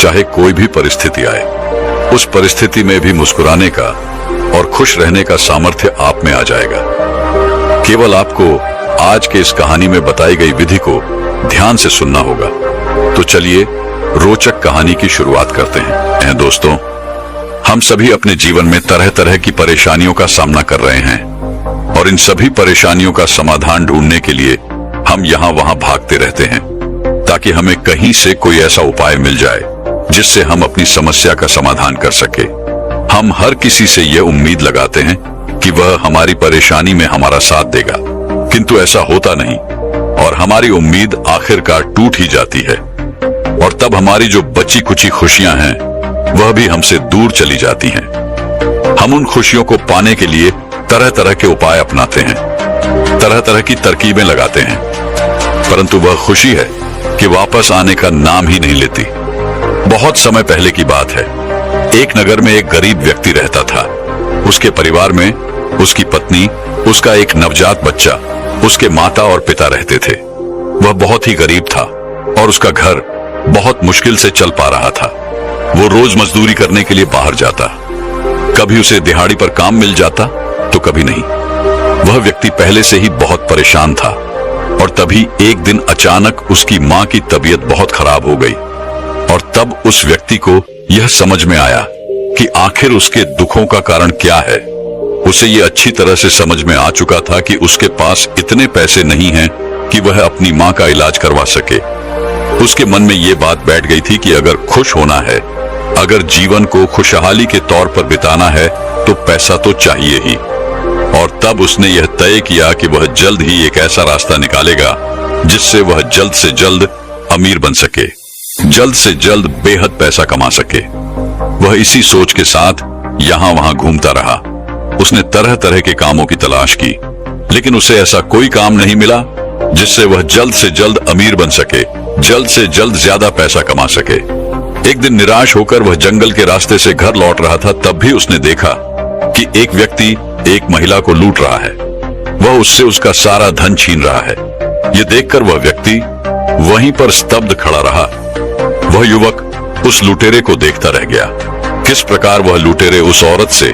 चाहे कोई भी परिस्थिति आए, उस परिस्थिति में भी मुस्कुराने का और खुश रहने का सामर्थ्य आप में आ जाएगा। केवल आपको आज के इस कहानी में बताई गई विधि को ध्यान से सुनना होगा। तो चलिए रोचक कहानी की शुरुआत करते हैं। दोस्तों, हम सभी अपने जीवन में तरह तरह की परेशानियों का सामना कर रहे हैं और इन सभी परेशानियों का समाधान ढूंढने के लिए हम यहाँ वहाँ भागते रहते हैं ताकि हमें कहीं से कोई ऐसा उपाय मिल जाए जिससे हम अपनी समस्या का समाधान कर सके। हम हर किसी से यह उम्मीद लगाते हैं कि वह हमारी परेशानी में हमारा साथ देगा, किंतु ऐसा होता नहीं और हमारी उम्मीद आखिरकार टूट ही जाती है और तब हमारी जो बची कुची खुशियां हैं वह भी हमसे दूर चली जाती हैं। हम उन खुशियों को पाने के लिए तरह तरह के उपाय अपनाते हैं, तरह तरह की तरकीबें लगाते हैं, परंतु वह खुशी है कि वापस आने का नाम ही नहीं लेती। बहुत समय पहले की बात है। एक नगर में एक गरीब व्यक्ति रहता था। उसके परिवार में उसकी पत्नी, उसका एक नवजात बच्चा, उसके माता और पिता रहते थे। वह बहुत ही गरीब था और उसका घर बहुत मुश्किल से चल पा रहा था। वो रोज मजदूरी करने के लिए बाहर जाता, कभी उसे दिहाड़ी पर काम मिल जाता तो कभी नहीं। वह व्यक्ति पहले से ही बहुत परेशान था और तभी एक दिन अचानक उसकी मां की तबीयत बहुत खराब हो गई और तब उस व्यक्ति को यह समझ में आया कि आखिर उसके दुखों का कारण क्या है। उसे ये अच्छी तरह से समझ में आ चुका था कि उसके पास इतने पैसे नहीं हैं कि वह अपनी मां का इलाज करवा सके। उसके मन में ये बात बैठ गई थी कि अगर खुश होना है, अगर जीवन को खुशहाली के तौर पर बिताना है तो पैसा तो चाहिए ही। और तब उसने यह तय किया कि वह जल्द ही एक ऐसा रास्ता निकालेगा जिससे वह जल्द से जल्द अमीर बन सके, जल्द से जल्द बेहद पैसा कमा सके। वह इसी सोच के साथ यहाँ वहां घूमता रहा। उसने तरह तरह के कामों की तलाश की, लेकिन उसे ऐसा कोई काम नहीं मिला जिससे वह जल्द से जल्द अमीर बन सके, जल्द से जल्द ज्यादा पैसा कमा सके। एक दिन निराश होकर वह जंगल के रास्ते से घर लौट रहा था, तब भी उसने देखा कि एक व्यक्ति एक महिला को लूट रहा है। वह उससे उसका सारा धन छीन रहा है। ये देखकर वह व्यक्ति वहीं पर स्तब्ध खड़ा रहा। वह युवक उस लुटेरे को देखता रह गया, किस प्रकार वह लुटेरे उस औरत से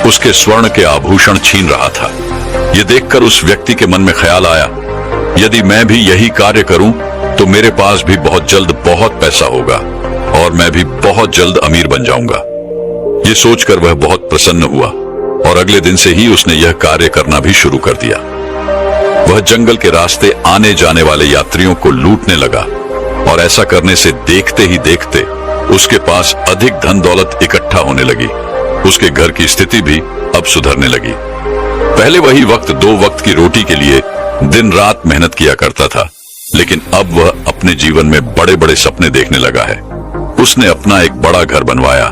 उसके स्वर्ण के आभूषण छीन रहा था। ये देखकर उस व्यक्ति के मन में ख्याल आया, यदि मैं भी यही कार्य करूं तो मेरे पास भी बहुत जल्द बहुत पैसा होगा और मैं भी बहुत जल्द अमीर बन जाऊंगा। ये सोचकर वह बहुत प्रसन्न हुआ और अगले दिन से ही उसने यह कार्य करना भी शुरू कर दिया। वह जंगल के रास्ते आने जाने वाले यात्रियों को लूटने लगा और ऐसा करने से देखते ही देखते उसके पास अधिक धन दौलत इकट्ठा होने लगी। उसके घर की स्थिति भी अब सुधरने लगी। पहले वही वक्त 2 वक्त की रोटी के लिए दिन रात मेहनत किया करता था, लेकिन अब वह अपने जीवन में बड़े बड़े सपने देखने लगा है। उसने अपना एक बड़ा घर बनवाया,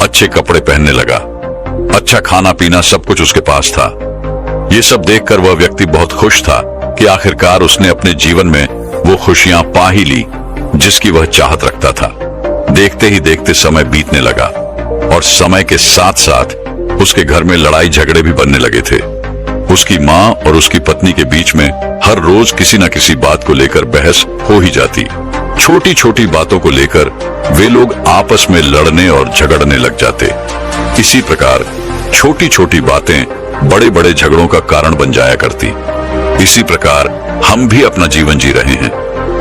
अच्छे कपड़े पहनने लगा, अच्छा खाना पीना सब कुछ उसके पास था। ये सब देखकर वह व्यक्ति बहुत खुश था कि आखिरकार उसने अपने जीवन में वो खुशियां पा ही ली जिसकी वह चाहत रखता था। देखते ही देखते समय बीतने लगा और समय के साथ साथ उसके घर में लड़ाई झगड़े भी बनने लगे थे। उसकी माँ और उसकी पत्नी के बीच में हर रोज किसी न किसी बात को लेकर बहस हो ही जाती। छोटी छोटी बातों को लेकर वे लोग आपस में लड़ने और झगड़ने लग जाते। इसी प्रकार छोटी छोटी बातें बड़े बड़े झगड़ों का कारण बन जाया करती। इसी प्रकार हम भी अपना जीवन जी रहे हैं।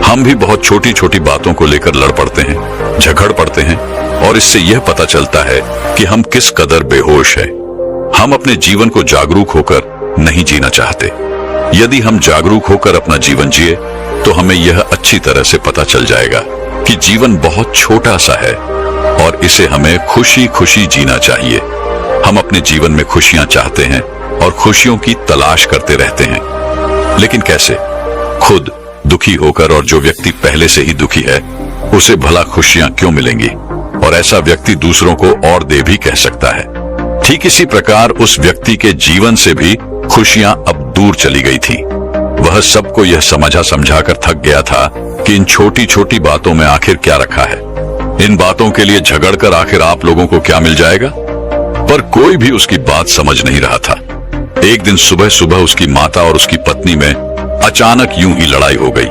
हम भी बहुत छोटी छोटी बातों को लेकर लड़ पड़ते हैं, झगड़ पड़ते हैं और इससे यह पता चलता है कि हम किस कदर बेहोश हैं। हम अपने जीवन को जागरूक होकर नहीं जीना चाहते। यदि हम जागरूक होकर अपना जीवन जिए तो हमें यह अच्छी तरह से पता चल जाएगा कि जीवन बहुत छोटा सा है और इसे हमें खुशी खुशी जीना चाहिए। हम अपने जीवन में खुशियां चाहते हैं और खुशियों की तलाश करते रहते हैं, लेकिन कैसे? खुद दुखी होकर, और जो व्यक्ति पहले से ही दुखी है उसे भला खुशियां क्यों मिलेंगी? और ऐसा व्यक्ति दूसरों को और दे भी कह सकता है। ठीक इसी प्रकार उस व्यक्ति के जीवन से भी खुशियां अब दूर चली गई थी। वह सबको यह समझा समझाकर थक गया था कि इन छोटी छोटी बातों में आखिर क्या रखा है। इन बातों के लिए झगड़कर आखिर आप लोगों को क्या मिल जाएगा? पर कोई भी उसकी बात समझ नहीं रहा था। एक दिन सुबह सुबह उसकी माता और उसकी पत्नी में अचानक यूं ही लड़ाई हो गई।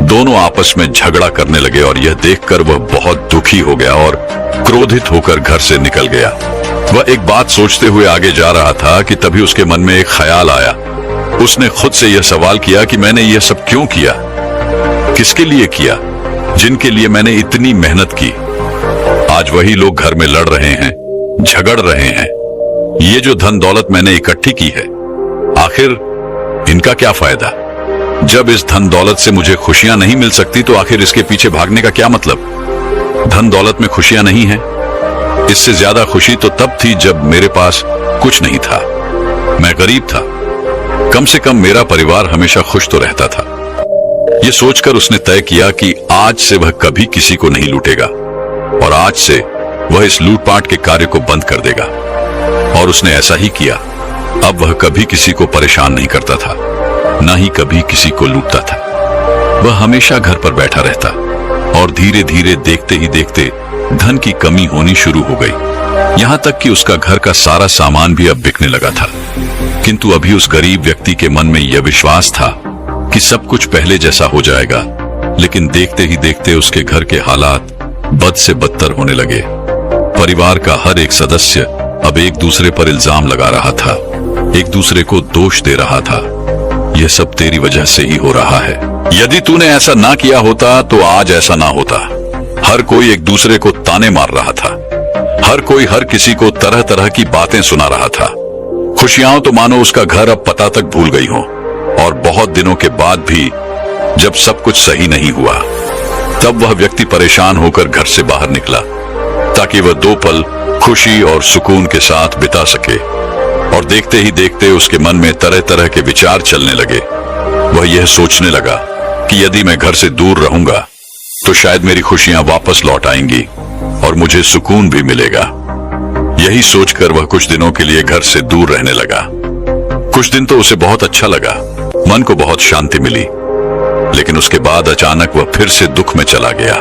दोनों आपस में झगड़ा करने लगे और यह देखकर वह बहुत दुखी हो गया और क्रोधित होकर घर से निकल गया। वह एक बात सोचते हुए आगे जा रहा था कि तभी उसके मन में एक ख्याल आया। उसने खुद से यह सवाल किया कि मैंने यह सब क्यों किया, किसके लिए किया, जिनके लिए मैंने इतनी मेहनत की। आज वही लोग घर में लड़ रहे हैं, झगड़ रहे हैं। ये जो धन दौलत मैंने इकट्ठी की है, आखिर इनका क्या फायदा? जब इस धन दौलत से मुझे खुशियां नहीं मिल सकती तो आखिर इसके पीछे भागने का क्या मतलब? धन दौलत में खुशियां नहीं है। इससे ज्यादा खुशी तो तब थी जब मेरे पास कुछ नहीं था, मैं गरीब था। कम से कम मेरा परिवार हमेशा खुश तो रहता था। यह सोचकर उसने तय किया कि आज से वह कभी किसी को नहीं लूटेगा और आज से वह इस लूटपाट के कार्य को बंद कर देगा। और उसने ऐसा ही किया। अब वह कभी किसी को परेशान नहीं करता था, न ही कभी किसी को लूटता था। वह हमेशा घर पर बैठा रहता और धीरे धीरे देखते ही देखते धन की कमी होनी शुरू हो गई। यहाँ तक कि उसका घर का सारा सामान भी अब बिकने लगा था। किंतु अभी उस गरीब व्यक्ति के मन में यह विश्वास था कि सब कुछ पहले जैसा हो जाएगा। लेकिन देखते ही देखते उसके घर के हालात बद से बदतर होने लगे। परिवार का हर एक सदस्य अब एक दूसरे पर इल्जाम लगा रहा था, एक दूसरे को दोष दे रहा था। यह सब तेरी वजह से ही हो रहा है। यदि तूने ऐसा ना किया होता तो आज ऐसा ना होता। हर कोई एक दूसरे को ताने मार रहा था। हर कोई हर किसी को तरह तरह की बातें सुना रहा था। खुशियां तो मानो उसका घर अब पता तक भूल गई हो। और बहुत दिनों के बाद भी जब सब कुछ सही नहीं हुआ, तब वह व्यक्ति परेशान होकर घर से बाहर निकला ताकि वह 2 पल खुशी और सुकून के साथ बिता सके। और देखते ही देखते उसके मन में तरह तरह के विचार चलने लगे। वह यह सोचने लगा कि यदि मैं घर से दूर रहूंगा तो शायद मेरी खुशियां वापस लौट आएंगी और मुझे सुकून भी मिलेगा। यही सोचकर वह कुछ दिनों के लिए घर से दूर रहने लगा। कुछ दिन तो उसे बहुत अच्छा लगा, मन को बहुत शांति मिली। लेकिन उसके बाद अचानक वह फिर से दुख में चला गया।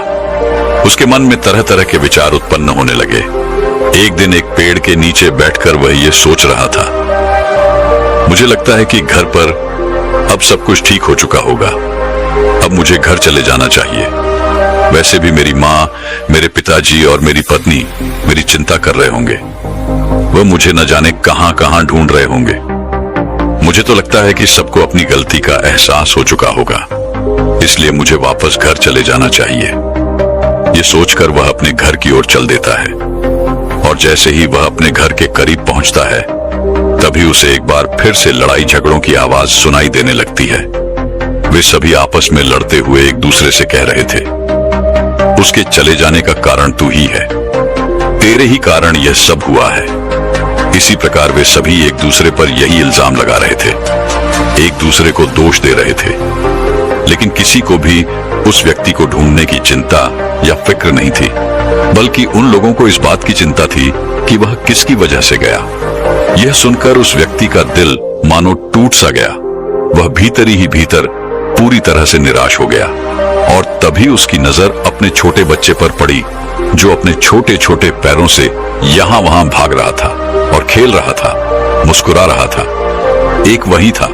उसके मन में तरह तरह के विचार उत्पन्न होने लगे। एक दिन एक पेड़ के नीचे बैठकर वह ये सोच रहा था, मुझे लगता है कि घर पर अब सब कुछ ठीक हो चुका होगा। अब मुझे घर चले जाना चाहिए। वैसे भी मेरी माँ, मेरे पिताजी और मेरी पत्नी मेरी चिंता कर रहे होंगे। वह मुझे न जाने कहां कहां ढूंढ रहे होंगे। मुझे तो लगता है कि सबको अपनी गलती का एहसास हो चुका होगा, इसलिए मुझे वापस घर चले जाना चाहिए। ये सोचकर वह अपने घर की ओर चल देता है। और जैसे ही वह अपने घर के करीब पहुंचता है, तभी उसे एक बार फिर से लड़ाई झगड़ों की आवाज सुनाई देने लगती है। वे सभी आपस में लड़ते हुए एक दूसरे से कह रहे थे, उसके चले जाने का कारण तू ही है, तेरे ही कारण यह सब हुआ है। इसी प्रकार वे सभी एक दूसरे पर यही इल्जाम लगा रहे थे, एक दूसरे को दोष दे रहे थे। लेकिन किसी को भी उस व्यक्ति को ढूंढने की चिंता या फिक्र नहीं थी, बल्कि उन लोगों को इस बात की चिंता थी कि वह किसकी वजह से गया। यह सुनकर उस व्यक्ति का दिल मानो टूट सा गया। वह भीतर ही भीतर पूरी तरह से निराश हो गया। और तभी उसकी नजर अपने छोटे बच्चे पर पड़ी, जो अपने छोटे छोटे पैरों से यहां वहां भाग रहा था और खेल रहा था, मुस्कुरा रहा था। एक वही था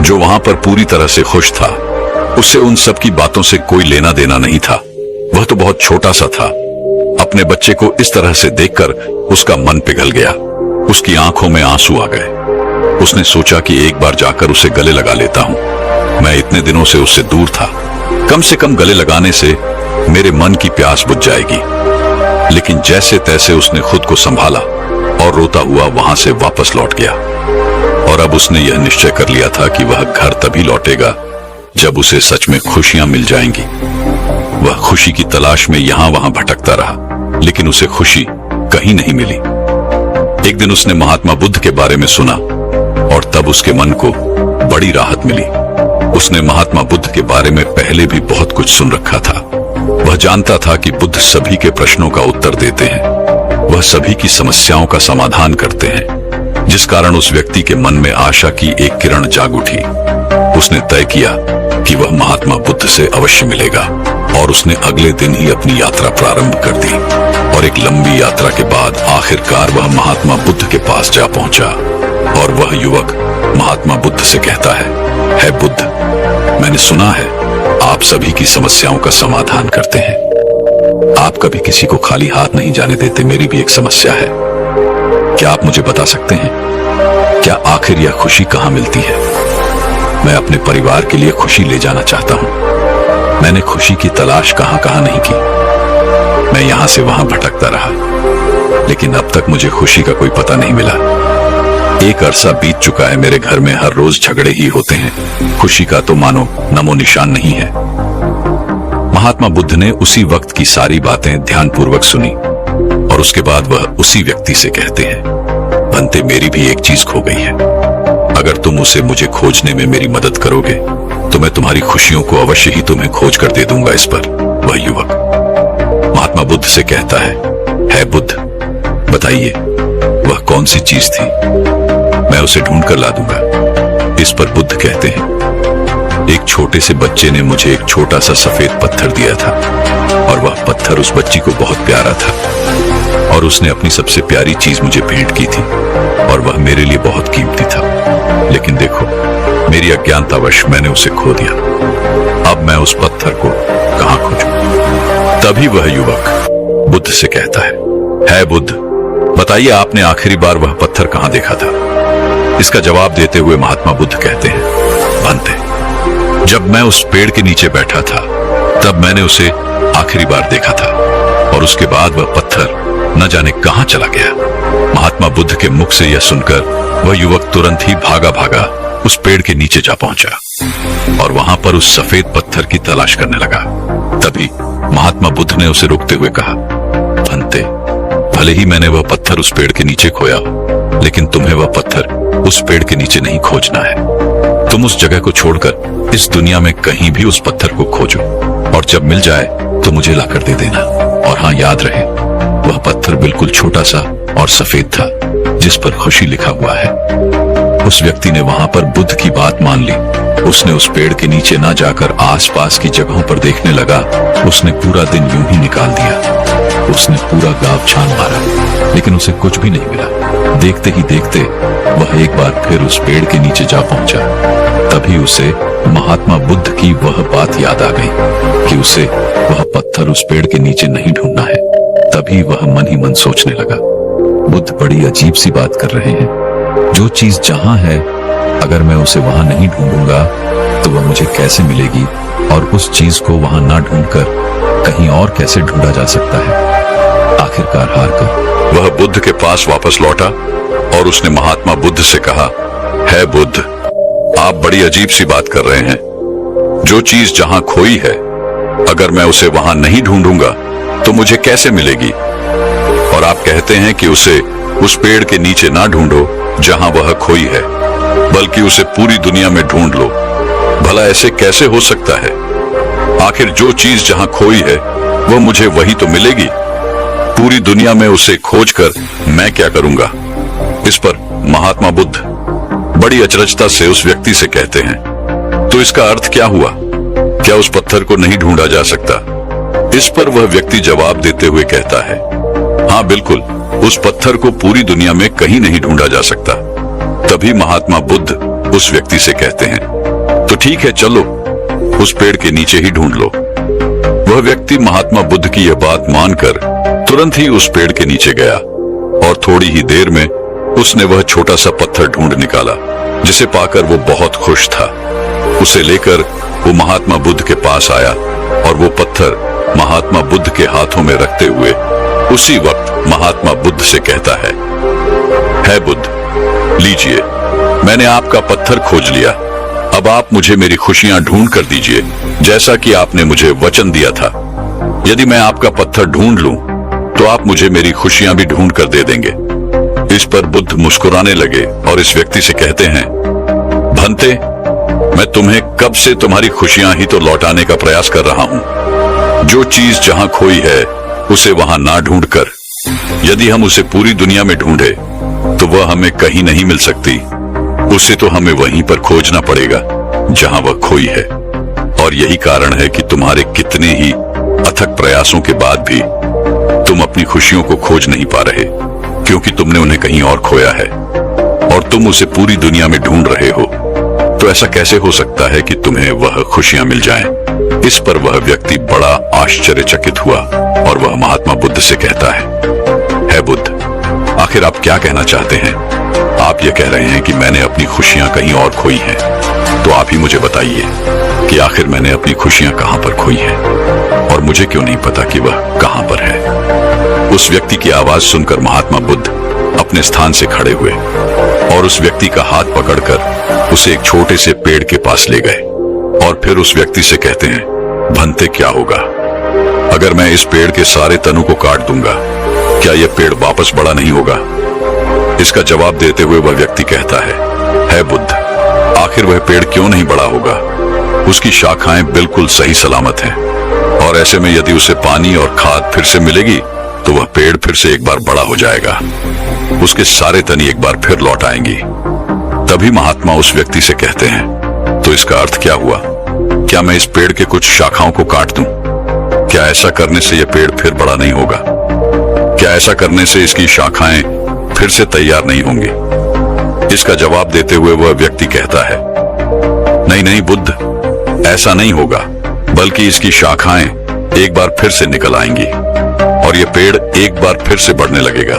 जो वहां पर पूरी तरह से खुश था। उसे उन सब की बातों से कोई लेना देना नहीं था। वह तो बहुत छोटा सा था। अपने बच्चे को इस तरह से देखकर उसका मन पिघल गया। उसकी आंखों में आंसू आ गए। उसने सोचा कि एक बार जाकर उसे गले लगा लेता हूं। मैं इतने दिनों से उससे दूर था, कम से कम गले लगाने से मेरे मन की प्यास बुझ जाएगी। लेकिन जैसे तैसे उसने खुद को संभाला और रोता हुआ वहां से वापस लौट गया। और अब उसने यह निश्चय कर लिया था कि वह घर तभी लौटेगा जब उसे सच में खुशियां मिल जाएंगी। वह खुशी की तलाश में यहां वहां भटकता रहा, लेकिन उसे खुशी कहीं नहीं मिली। एक दिन उसने महात्मा बुद्ध के बारे में सुना और तब उसके मन को बड़ी राहत मिली। उसने महात्मा बुद्ध के बारे में पहले भी बहुत कुछ सुन रखा था। वह जानता था कि बुद्ध सभी के प्रश्नों का उत्तर देते हैं, वह सभी की समस्याओं का समाधान करते हैं, जिस कारण उस व्यक्ति के मन में आशा की एक किरण जाग उठी। उसने तय किया कि वह महात्मा बुद्ध से अवश्य मिलेगा और उसने अगले दिन ही अपनी यात्रा प्रारंभ कर दी। और एक लंबी यात्रा के बाद आखिरकार वह महात्मा बुद्ध के पास जा पहुंचा। और वह युवक महात्मा बुद्ध से कहता है बुद्ध, मैंने सुना है आप सभी की समस्याओं का समाधान करते हैं। आप कभी किसी को खाली हाथ नहीं जाने देते। मेरी भी एक समस्या है। क्या आप मुझे बता सकते हैं, क्या आखिर यह खुशी कहाँ मिलती है? मैं अपने परिवार के लिए खुशी ले जाना चाहता हूँ। मैंने खुशी की तलाश कहाँ कहाँ नहीं की। मैं यहां से वहां भटकता रहा, लेकिन अब तक मुझे खुशी का कोई पता नहीं मिला। एक अरसा बीत चुका है, मेरे घर में हर रोज झगड़े ही होते हैं। खुशी का तो मानो नमो निशान नहीं है। महात्मा बुद्ध ने उसी वक्त की सारी बातें ध्यानपूर्वक सुनी और उसके बाद वह उसी व्यक्ति से कहते हैं, बनते, मेरी भी एक चीज खो गई है। अगर तुम उसे मुझे खोजने में मेरी मदद करोगे तो मैं तुम्हारी खुशियों को अवश्य ही तुम्हें खोज कर दे दूंगा। इस पर वह युवक महात्मा बुद्ध से कहता है बुद्ध, बताइए वह कौन सी चीज थी? मैं उसे ढूंढ कर ला दूंगा। इस पर बुद्ध कहते हैं, एक छोटे से बच्चे ने मुझे एक छोटा सा सफेद पत्थर दिया था और वह पत्थर उस बच्ची को बहुत प्यारा था और उसने अपनी सबसे प्यारी चीज मुझे भेंट की थी और वह मेरे लिए बहुत कीमती था। लेकिन देखो, मेरी अज्ञानतावश मैंने उसे खो दिया। अब मैं उस पत्थर को कहां खोजूं? तभी वह युवक बुद्ध से कहता है बुद्ध, बताइए आपने आखिरी बार वह पत्थर कहां देखा था? इसका जवाब देते हुए महात्मा बुद्ध कहते हैं, बनते, जब मैं उस पेड़ के नीचे बैठा था तब मैंने उसे आखिरी बार देखा था और उसके बाद वह पत्थर न जाने कहां चला गया। महात्मा बुद्ध के मुख से यह सुनकर वह युवक तुरंत ही भागा भागा उस पेड़ के नीचे जा पहुंचा और वहां पर उस सफेद पत्थर की तलाश करने लगा। तभी महात्मा बुद्ध ने उसे रोकते हुए कहा, बनते, भले ही मैंने वह पत्थर उस पेड़ के नीचे खोया हो, लेकिन तुम्हें वह पत्थर उस पेड़ के नीचे नहीं खोजना है। तुम उस जगह को छोड़कर इस दुनिया में कहीं भी उस पत्थर को खोजो और जब मिल जाए तो मुझे लाकर दे देना। और हाँ, याद रहे, वह पत्थर बिल्कुल छोटा सा और सफेद था जिस पर खुशी लिखा हुआ है। उस व्यक्ति ने वहां पर बुद्ध की बात मान ली। उसने उस पेड़ के नीचे ना जाकर आसपास की जगहों पर देखने लगा। उसने पूरा दिन यूं ही निकाल दिया। उसने पूरा गांव छान मारा, लेकिन उसे कुछ भी नहीं मिला। देखते ही देखते वह एक बार फिर उस पेड़ के नीचे जा पहुंचा। तभी उसे महात्मा बुद्ध की वह बात याद आ गई कि उसे वह पत्थर उस पेड़ के नीचे नहीं ढूंढना है। तभी वह मन ही मन सोचने लगा, बुद्ध बड़ी अजीब सी बात कर रहे हैं। जो चीज जहां है, अगर मैं उसे वहां नहीं ढूंढूंगा तो वह मुझे कैसे मिलेगी और उस चीज को वहां ना ढूंढकर कहीं और कैसे ढूंढा जा सकता है? आखिरकार हार कर वह बुद्ध के पास वापस लौटा और उसने महात्मा बुद्ध से कहा, है बुद्ध, आप बड़ी अजीब सी बात कर रहे हैं। जो चीज जहां खोई है, अगर मैं उसे वहां नहीं ढूंढूंगा तो मुझे कैसे मिलेगी? और आप कहते हैं कि उसे उस पेड़ के नीचे ना ढूंढो जहां वह खोई है, बल्कि उसे पूरी दुनिया में ढूंढ लो। भला ऐसे कैसे हो सकता है? आखिर जो चीज जहां खोई है वह मुझे वही तो मिलेगी। पूरी दुनिया में उसे खोजकर मैं क्या करूंगा? इस पर महात्मा बुद्ध बड़ी अचरजता से उस व्यक्ति से कहते हैं, तो इसका अर्थ क्या हुआ? क्या उस पत्थर को नहीं ढूंढा जा सकता? इस पर वह व्यक्ति जवाब देते हुए कहता है, हाँ बिल्कुल, उस पत्थर को पूरी दुनिया में कहीं नहीं ढूंढा जा सकता। तभी महात्मा बुद्ध उस व्यक्ति से कहते हैं, तो ठीक है, चलो उस पेड़ के नीचे ही ढूंढ लो। वह व्यक्ति महात्मा बुद्ध की यह बात मानकर तुरंत ही उस पेड़ के नीचे गया और थोड़ी ही देर में उसने वह छोटा सा पत्थर ढूंढ निकाला, जिसे पाकर वो बहुत खुश था। उसे लेकर वो महात्मा बुद्ध के पास आया और वो पत्थर महात्मा बुद्ध के हाथों में रखते हुए उसी वक्त महात्मा बुद्ध से कहता है बुद्ध, लीजिए, मैंने आपका पत्थर खोज लिया। अब आप मुझे मेरी खुशियां ढूंढ कर दीजिए, जैसा कि आपने मुझे वचन दिया था। यदि मैं आपका पत्थर ढूंढ लूं तो आप मुझे मेरी खुशियां भी ढूंढ कर दे देंगे। इस पर बुद्ध मुस्कुराने लगे और इस व्यक्ति से कहते हैं, भंते, मैं तुम्हें कब से तुम्हारी खुशियां ही तो लौटाने का प्रयास कर रहा हूं। जो चीज जहां खोई है उसे वहां ना ढूंढकर यदि हम उसे पूरी दुनिया में ढूंढे तो वह हमें कहीं नहीं मिल सकती। उसे तो हमें वहीं पर खोजना पड़ेगा जहां वह खोई है। और यही कारण है कि तुम्हारे कितने ही अथक प्रयासों के बाद भी तुम अपनी खुशियों को खोज नहीं पा रहे, क्योंकि तुमने उन्हें कहीं और खोया है और तुम उसे पूरी दुनिया में ढूंढ रहे हो। तो ऐसा कैसे हो सकता है कि तुम्हें वह खुशियां मिल जाएं? इस पर वह व्यक्ति बड़ा आश्चर्यचकित हुआ और वह महात्मा बुद्ध से कहता है बुद्ध, आखिर आप क्या कहना चाहते हैं? आप ये कह रहे हैं कि मैंने अपनी खुशियां कहीं और खोई हैं, तो आप ही मुझे बताइए कि आखिर मैंने अपनी खुशियां कहां पर खोई हैं और मुझे क्यों नहीं पता कि वह कहां पर है। उस व्यक्ति की आवाज सुनकर महात्मा बुद्ध अपने स्थान से खड़े हुए और उस व्यक्ति का हाथ पकड़कर उसे एक छोटे से पेड़ के पास ले गए और फिर उस व्यक्ति से कहते हैं, भंते क्या होगा अगर मैं इस पेड़ के सारे तनों को काट दूंगा? क्या यह पेड़ वापस बड़ा नहीं होगा? इसका जवाब देते हुए वह व्यक्ति कहता है बुद्ध, आखिर वह पेड़ क्यों नहीं बड़ा होगा? उसकी शाखाएं बिल्कुल सही सलामत हैं और ऐसे में यदि उसे पानी और खाद फिर से मिलेगी तो वह पेड़ फिर से एक बार बड़ा हो जाएगा, उसके सारे तनी एक बार फिर लौट आएंगी। तभी महात्मा उस व्यक्ति से कहते हैं, तो इसका अर्थ क्या हुआ? क्या मैं इस पेड़ के कुछ शाखाओं को काट दूं? क्या ऐसा करने से यह पेड़ फिर बड़ा नहीं होगा? क्या ऐसा करने से इसकी शाखाएं फिर से तैयार नहीं होंगी? इसका जवाब देते हुए वह व्यक्ति कहता है, नहीं बुद्ध, ऐसा नहीं होगा, बल्कि इसकी शाखाएं एक बार फिर से निकल आएंगी और यह पेड़ एक बार फिर से बढ़ने लगेगा।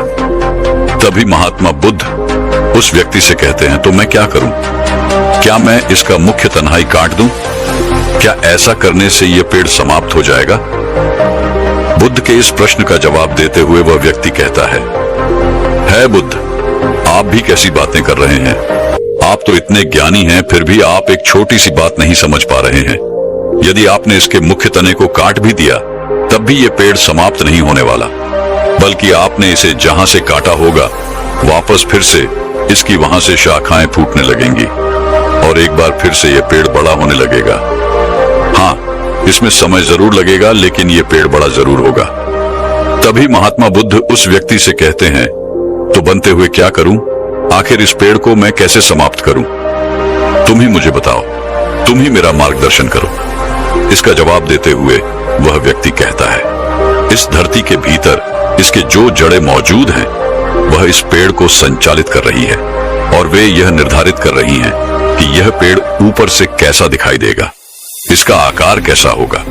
तभी महात्मा बुद्ध उस व्यक्ति से कहते हैं, तो मैं क्या करूं? क्या मैं इसका मुख्य तन्हाई काट दूं? क्या ऐसा करने से यह पेड़ समाप्त हो जाएगा? बुद्ध के इस प्रश्न का जवाब देते हुए वह व्यक्ति कहता है बुद्ध, आप भी कैसी बातें कर रहे हैं? आप तो इतने ज्ञानी हैं, फिर भी आप एक छोटी सी बात नहीं समझ पा रहे हैं। यदि आपने इसके मुख्य तने को काट भी दिया तब भी यह पेड़ समाप्त नहीं होने वाला, बल्कि आपने इसे जहां से काटा होगा वापस फिर से इसकी वहां से शाखाएं फूटने लगेंगी और एक बार फिर से यह पेड़ बड़ा होने लगेगा। हाँ, इसमें समय जरूर लगेगा, लेकिन यह पेड़ बड़ा जरूर होगा। तभी महात्मा बुद्ध उस व्यक्ति से कहते हैं, तो बनते हुए क्या करूं? आखिर इस पेड़ को मैं कैसे समाप्त करूं? तुम ही मुझे बताओ, तुम ही मेरा मार्गदर्शन करो। इसका जवाब देते हुए वह व्यक्ति कहता है, इस धरती के भीतर इसके जो जड़ें मौजूद हैं वह इस पेड़ को संचालित कर रही है और वे यह निर्धारित कर रही हैं कि यह पेड़ ऊपर से कैसा दिखाई देगा, इसका आकार कैसा होगा,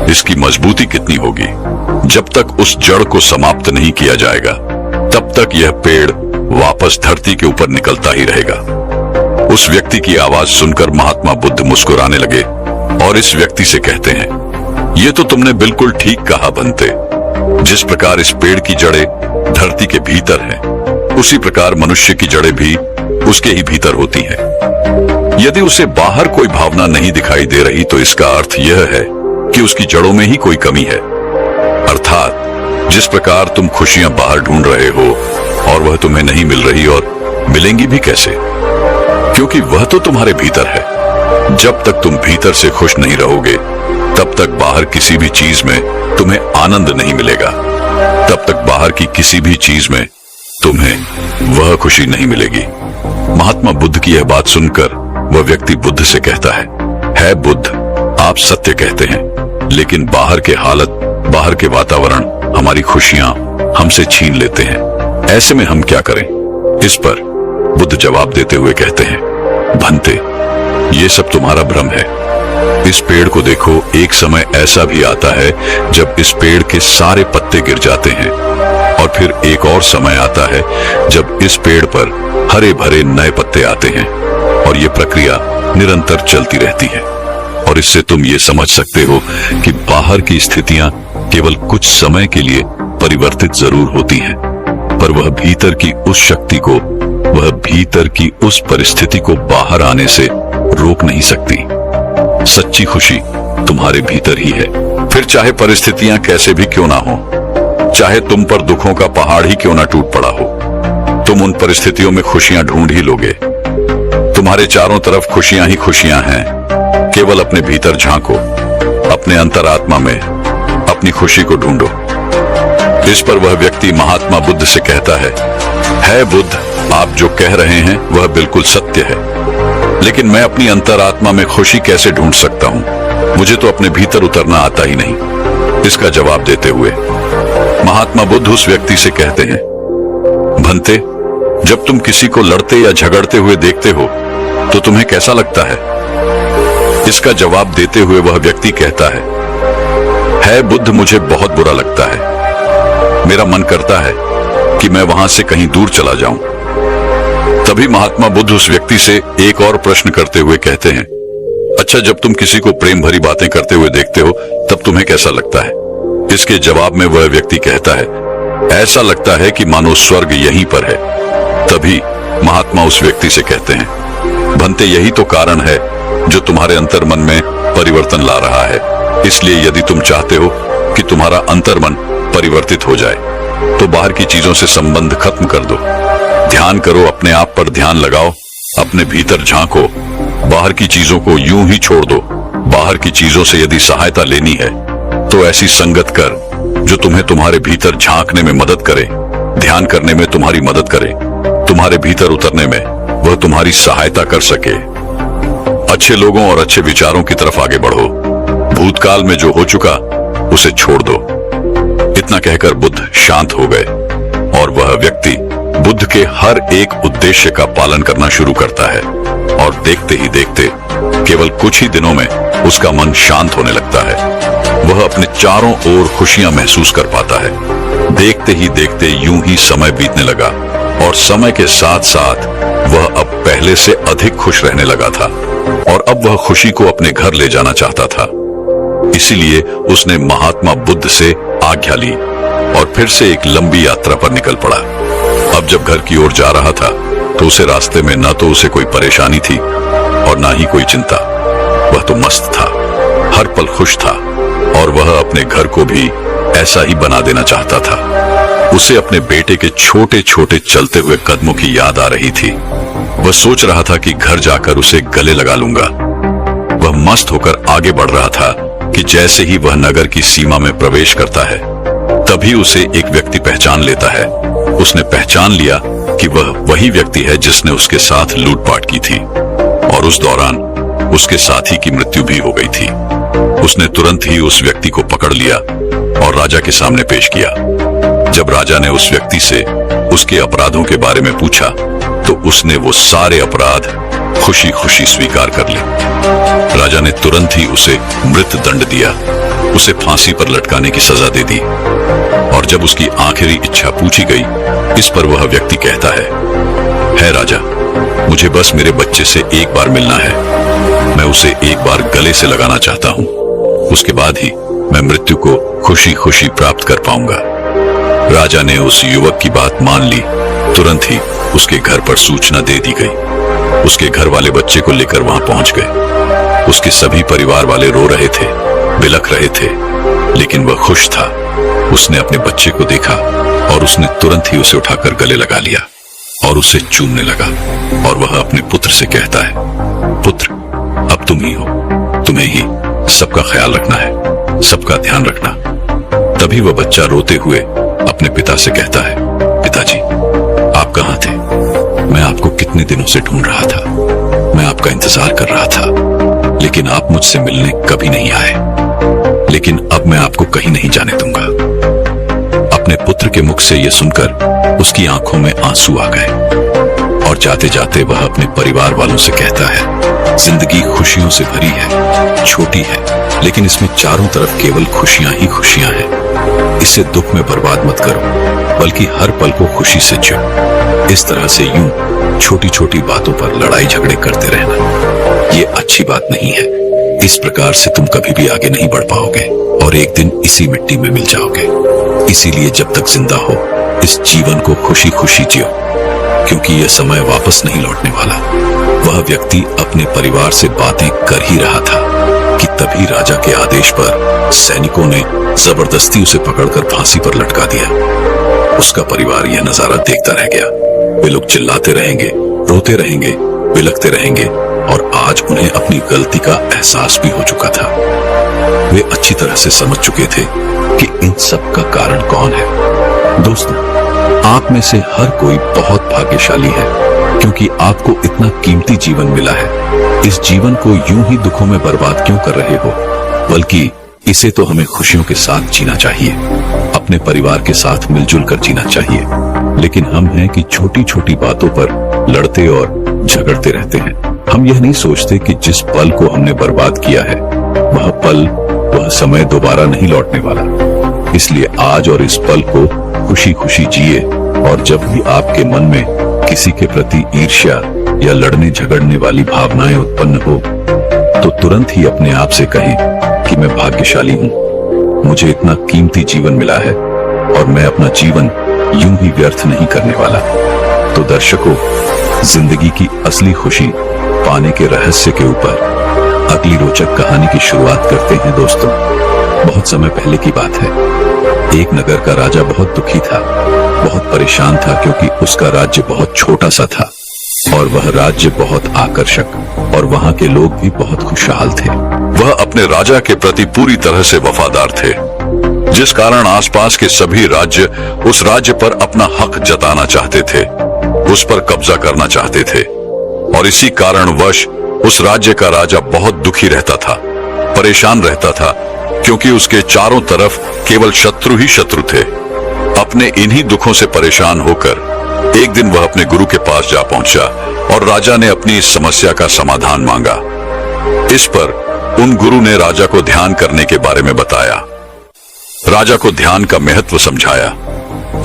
इसकी मजबूती कितनी होगी। जब तक उस जड़ को समाप्त नहीं किया जाएगा तब तक यह पेड़ वापस धरती के ऊपर निकलता ही रहेगा। उस व्यक्ति की आवाज सुनकर महात्मा बुद्ध मुस्कुराने लगे और इस व्यक्ति से कहते हैं, ये तो तुमने बिल्कुल ठीक कहा बनते। जिस प्रकार इस पेड़ की जड़ें धरती के भीतर हैं, उसी प्रकार मनुष्य की जड़ें भी उसके ही भीतर होती हैं। यदि उसे बाहर कोई भावना नहीं दिखाई दे रही तो इसका अर्थ यह है कि उसकी जड़ों में ही कोई कमी है। अर्थात जिस प्रकार तुम खुशियां बाहर ढूंढ रहे हो और वह तुम्हें नहीं मिल रही, और मिलेंगी भी कैसे, क्योंकि वह तो तुम्हारे भीतर है। जब तक तुम भीतर से खुश नहीं रहोगे तब तक बाहर किसी भी चीज में तुम्हें आनंद नहीं मिलेगा, तब तक बाहर की किसी भी चीज में तुम्हें वह खुशी नहीं मिलेगी। महात्मा बुद्ध की यह बात सुनकर वह व्यक्ति बुद्ध से कहता है बुद्ध, आप सत्य कहते हैं, लेकिन बाहर के हालत, बाहर के वातावरण हमारी खुशियां हमसे छीन लेते हैं। ऐसे में हम क्या करें? इस पर बुद्ध जवाब देते हुए कहते हैं, भंते, ये सब तुम्हारा भ्रम है। इस पेड़ को देखो, एक समय ऐसा भी आता है जब इस पेड़ के सारे पत्ते गिर जाते हैं और फिर एक और समय आता है जब इस पेड़ पर हरे भरे नए पत्ते आते हैं और ये प्रक्रिया निरंतर चलती रहती है। और इससे तुम ये समझ सकते हो कि बाहर की स्थितियां केवल कुछ समय के लिए परिवर्तित जरूर होती हैं, पर वह भीतर की उस शक्ति को, वह भीतर की उस परिस्थिति को बाहर आने से रोक नहीं सकती। सच्ची खुशी तुम्हारे भीतर ही है, फिर चाहे परिस्थितियां कैसे भी क्यों ना हो, चाहे तुम पर दुखों का पहाड़ ही क्यों ना टूट पड़ा हो, तुम उन परिस्थितियों में खुशियां ढूंढ ही लोगे। तुम्हारे चारों तरफ खुशियां ही खुशियां हैं। केवल अपने भीतर झांको, अपने अंतरात्मा में अपनी खुशी को ढूंढो। इस पर वह व्यक्ति महात्मा बुद्ध से कहता है बुद्ध, आप जो कह रहे हैं वह बिल्कुल सत्य है, लेकिन मैं अपनी अंतरात्मा में खुशी कैसे ढूंढ सकता हूं? मुझे तो अपने भीतर उतरना आता ही नहीं। इसका जवाब देते हुए महात्मा बुद्ध उस व्यक्ति से कहते हैं, भंते, जब तुम किसी को लड़ते या झगड़ते हुए देखते हो तो तुम्हें कैसा लगता है? इसका जवाब देते हुए वह व्यक्ति कहता है बुद्ध, मुझे बहुत बुरा लगता है। मेरा मन करता है कि मैं वहां से कहीं दूर चला जाऊं। तभी महात्मा बुद्ध उस व्यक्ति से एक और प्रश्न करते हुए कहते हैं, अच्छा, जब तुम किसी को प्रेम भरी बातें करते हुए देखते हो तब तुम्हें कैसा लगता है? इसके जवाब में वह व्यक्ति कहता है, ऐसा लगता है कि मानो स्वर्ग यहीं पर है। तभी महात्मा उस व्यक्ति से कहते हैं, भंते, यही तो कारण है जो तुम्हारे अंतर्मन में परिवर्तन ला रहा है। इसलिए यदि तुम चाहते हो कि तुम्हारा अंतर्मन परिवर्तित हो जाए तो बाहर की चीजों से संबंध खत्म कर दो। ध्यान करो, अपने आप पर ध्यान लगाओ, अपने भीतर झांको, बाहर की चीजों को यूं ही छोड़ दो। बाहर की चीजों से यदि सहायता लेनी है तो ऐसी संगत कर जो तुम्हें तुम्हारे भीतर झांकने में मदद करे, ध्यान करने में तुम्हारी मदद करे, तुम्हारे भीतर उतरने में वह तुम्हारी सहायता कर सके। अच्छे लोगों और अच्छे विचारों की तरफ आगे बढ़ो। भूतकाल में जो हो चुका उसे छोड़ दो। इतना कहकर बुद्ध शांत हो गए और वह व्यक्ति बुद्ध के हर एक उद्देश्य का पालन करना शुरू करता है और देखते ही देखते केवल कुछ ही दिनों में उसका मन शांत होने लगता है। वह अपने चारों ओर खुशियां महसूस कर पाता है। देखते ही देखते यूं ही समय बीतने लगा और समय के साथ साथ वह अब पहले से अधिक खुश रहने लगा था और अब वह खुशी को अपने घर ले जाना चाहता था। इसीलिए उसने महात्मा बुद्ध से आज्ञा ली और फिर से एक लंबी यात्रा पर निकल पड़ा। अब जब घर की ओर जा रहा था तो उसे रास्ते में न तो उसे कोई परेशानी थी और न ही कोई चिंता। वह तो मस्त था, हर पल खुश था और वह अपने घर को भी ऐसा ही बना देना चाहता था। उसे अपने बेटे के छोटे छोटे चलते हुए कदमों की याद आ रही थी। वह सोच रहा था कि घर जाकर उसे गले लगा लूंगा। वह मस्त होकर आगे बढ़ रहा था कि जैसे ही वह नगर की सीमा में प्रवेश करता है तभी उसे एक व्यक्ति पहचान लेता है। उसने पहचान लिया कि वह वही व्यक्ति है जिसने उसके साथ लूटपाट की थी और उस दौरान उसके साथी की मृत्यु भी हो गई थी। उसने तुरंत ही उस व्यक्ति को पकड़ लिया और राजा के सामने पेश किया। जब राजा ने उस व्यक्ति से उसके अपराधों के बारे में पूछा तो उसने वो सारे अपराध खुशी खुशी स्वीकार कर लिए। राजा ने तुरंत ही उसे मृत्यु दंड दिया, उसे फांसी पर लटकाने की सजा दे दी। और जब उसकी आखिरी इच्छा पूछी गई, इस पर वह व्यक्ति कहता है राजा, मुझे बस मेरे बच्चे से एक बार मिलना है। मैं उसे एक बार गले से लगाना चाहता हूँ, उसके बाद ही मैं मृत्यु को खुशी खुशी प्राप्त कर पाऊंगा। राजा ने उस युवक की बात मान ली। तुरंत ही उसके घर पर सूचना दे दी गई। उसके घर वाले बच्चे को लेकर वहां पहुंच गए। उसके सभी परिवार वाले रो रहे थे, बिलख रहे थे, लेकिन वह खुश था। उसने अपने बच्चे को देखा और उसने तुरंत ही उसे उठाकर गले लगा लिया और उसे चूमने लगा और वह अपने पुत्र से कहता है, पुत्र, अब तुम ही हो, तुम्हें ही सबका ख्याल रखना है, सबका ध्यान रखना। तभी वह बच्चा रोते हुए अपने पिता से कहता है, पिताजी, आप कहाँ थे? मैं आपको कितने दिनों से ढूंढ रहा था, मैं आपका इंतजार कर रहा था, लेकिन आप मुझसे मिलने कभी नहीं आए। लेकिन अब मैं आपको कहीं नहीं जाने दूंगा। अपने पुत्र के मुख से यह सुनकर उसकी आंखों में आंसू आ गए और जाते जाते वह अपने परिवार वालों से कहता है, जिंदगी खुशियों से भरी है, छोटी है, लेकिन इसमें चारों तरफ केवल खुशियां ही खुशियां हैं। इसे दुख में बर्बाद मत करो, बल्कि हर पल को खुशी से जियो। इस तरह से यूं छोटी छोटी बातों पर लड़ाई झगड़े करते रहना ये अच्छी बात नहीं है। इस प्रकार से तुम कभी भी आगे नहीं बढ़ पाओगे और एक दिन इसी मिट्टी में मिल जाओगे। इसीलिए जब तक जिंदा हो इस जीवन को खुशी खुशी जियो, क्योंकि यह समय वापस नहीं लौटने वाला। वह व्यक्ति अपने परिवार से बातें कर ही रहा था कि तभी राजा के आदेश पर सैनिकों ने जबरदस्ती उसे पकड़कर फांसी पर लटका दिया। उसका परिवार यह नजारा देखता रह गया। वे लोग चिल्लाते रहेंगे, रोते रहेंगे, बिलखते रहेंगे और आज उन्हें अपनी गलती का एहसास भी हो चुका था। वे अच्छी तरह से समझ चुके थे कि इन सब का कारण कौन है। दोस्तों, आप में से हर कोई बहुत भाग्यशाली है, क्योंकि आपको इतना कीमती जीवन मिला है। इस जीवन को यूं ही दुखों में बर्बाद क्यों कर रहे हो, बल्कि इसे तो हमें खुशियों के साथ जीना चाहिए, अपने परिवार के साथ मिलजुल कर जीना चाहिए। लेकिन हम हैं कि छोटी छोटी बातों पर लड़ते और झगड़ते रहते हैं। हम यह नहीं सोचते कि जिस पल को हमने बर्बाद किया है वह पल, वह समय दोबारा नहीं लौटने वाला। इसलिए आज और इस पल को खुशी खुशी जिए, और जब भी आपके मन में किसी के प्रति ईर्ष्या या लड़ने झगड़ने वाली भावनाएं उत्पन्न हो तो तुरंत ही अपने आप से कहें कि मैं भाग्यशाली हूं, मुझे इतना कीमती जीवन मिला है और मैं अपना जीवन यूं ही व्यर्थ नहीं करने वाला। तो दर्शकों, जिंदगी की असली खुशी पाने के रहस्य के ऊपर अगली रोचक कहानी की शुरुआत करते हैं। दोस्तों, बहुत समय पहले की बात है। एक नगर का राजा बहुत दुखी था, बहुत परेशान था, क्योंकि उसका राज्य बहुत छोटा सा था और वह राज्य बहुत आकर्षक, और वहां के लोग भी बहुत खुशहाल थे। वह अपने राजा के प्रति पूरी तरह से वफादार थे, जिस कारण आसपास के सभी राज्य उस राज्य पर अपना हक जताना चाहते थे, उस पर कब्जा करना चाहते थे। और इसी कारणवश उस राज्य का राजा बहुत दुखी रहता था, परेशान रहता था, क्योंकि उसके चारों तरफ केवल शत्रु ही शत्रु थे। अपने इन्हीं दुखों से परेशान होकर एक दिन वह अपने गुरु के पास जा पहुंचा और राजा ने अपनी इस समस्या का समाधान मांगा। इस पर उन गुरु ने राजा को ध्यान करने के बारे में बताया, राजा को ध्यान का महत्व समझाया।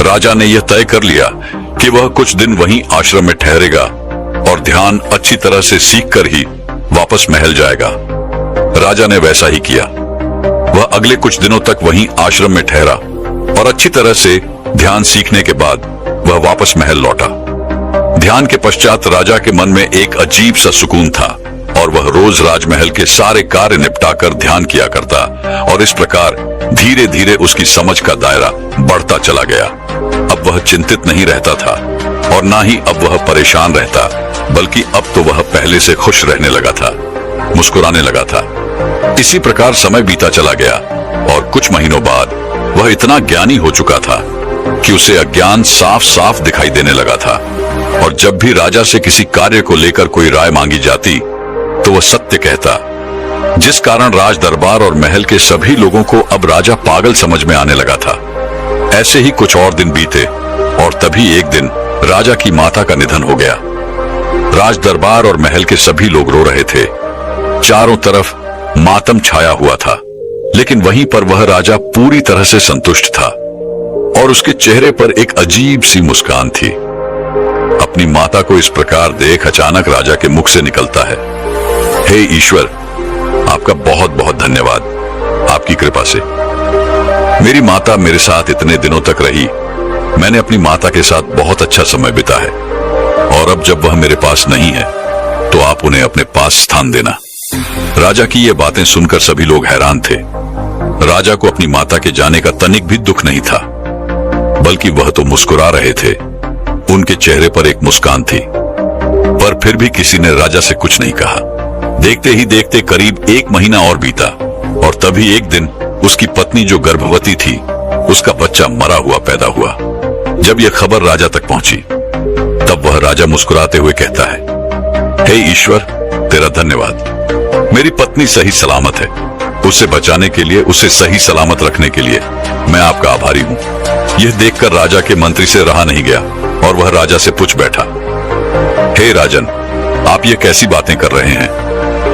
राजा ने यह तय कर लिया कि वह कुछ दिन वहीं आश्रम में ठहरेगा और ध्यान अच्छी तरह से सीखकर ही वापस महल जाएगा। राजा ने वैसा ही किया। वह अगले कुछ दिनों तक वहीं आश्रम में ठहरा और अच्छी तरह से ध्यान सीखने के बाद वह वापस महल लौटा। ध्यान के पश्चात राजा के मन में एक अजीब सा सुकून था और वह रोज राजमहल के सारे कार्य निपटाकर ध्यान किया करता, और इस प्रकार धीरे धीरे उसकी समझ का दायरा बढ़ता चला गया। अब वह चिंतित नहीं रहता था और ना ही अब वह परेशान रहता, बल्कि अब तो वह पहले से खुश रहने लगा था, मुस्कुराने लगा था। इसी प्रकार समय बीता चला गया और कुछ महीनों बाद वह इतना ज्ञानी हो चुका था कि उसे अज्ञान साफ साफ दिखाई देने लगा था, और जब भी राजा से किसी कार्य को लेकर कोई राय मांगी जाती तो वह सत्य कहता, जिस कारण राज दरबार और महल के सभी लोगों को अब राजा पागल समझ में आने लगा था। ऐसे ही कुछ और दिन बीते और तभी एक दिन राजा की माता का निधन हो गया। राज दरबार और महल के सभी लोग रो रहे थे, चारों तरफ मातम छाया हुआ था, लेकिन वहीं पर वह राजा पूरी तरह से संतुष्ट था और उसके चेहरे पर एक अजीब सी मुस्कान थी। अपनी माता को इस प्रकार देख अचानक राजा के मुख से निकलता है, हे ईश्वर, आपका बहुत बहुत धन्यवाद। आपकी कृपा से मेरी माता मेरे साथ इतने दिनों तक रही। मैंने अपनी माता के साथ बहुत अच्छा समय बिता है, और अब जब वह मेरे पास नहीं है तो आप उन्हें अपने पास स्थान देना। राजा की ये बातें सुनकर सभी लोग हैरान थे। राजा को अपनी माता के जाने का तनिक भी दुख नहीं था, बल्कि वह तो मुस्कुरा रहे थे। उनके चेहरे पर एक मुस्कान थी, पर फिर भी किसी ने राजा से कुछ नहीं कहा। देखते ही देखते करीब एक महीना और बीता, और तभी एक दिन उसकी पत्नी जो गर्भवती थी, उसका बच्चा मरा हुआ पैदा हुआ। जब यह खबर राजा तक पहुंची तब वह राजा मुस्कुराते हुए कहता है, हे ईश्वर, तेरा धन्यवाद। मेरी पत्नी सही सलामत है। उसे बचाने के लिए, उसे सही सलामत रखने के लिए मैं आपका आभारी हूं। यह देखकर राजा के मंत्री से रहा नहीं गया और वह राजा से पूछ बैठा, हे राजन, आप ये कैसी बातें कर रहे हैं?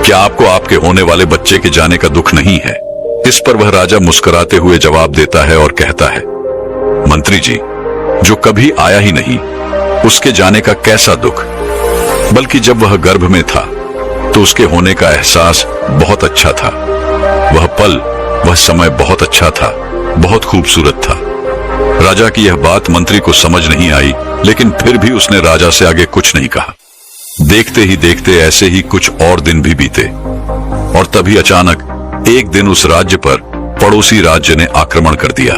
क्या आपको आपके होने वाले बच्चे के जाने का दुख नहीं है? इस पर वह राजा मुस्कुराते हुए जवाब देता है और कहता है, मंत्री जी, जो कभी आया ही नहीं, उसके जाने का कैसा दुख? बल्कि जब वह गर्भ में था तो उसके होने का एहसास बहुत अच्छा था। वह पल, वह समय बहुत अच्छा था, बहुत खूबसूरत था। राजा की यह बात मंत्री को समझ नहीं आई, लेकिन फिर भी उसने राजा से आगे कुछ नहीं कहा। देखते ही देखते ऐसे ही कुछ और दिन भी बीते, और तभी अचानक एक दिन उस राज्य पर पड़ोसी राज्य ने आक्रमण कर दिया।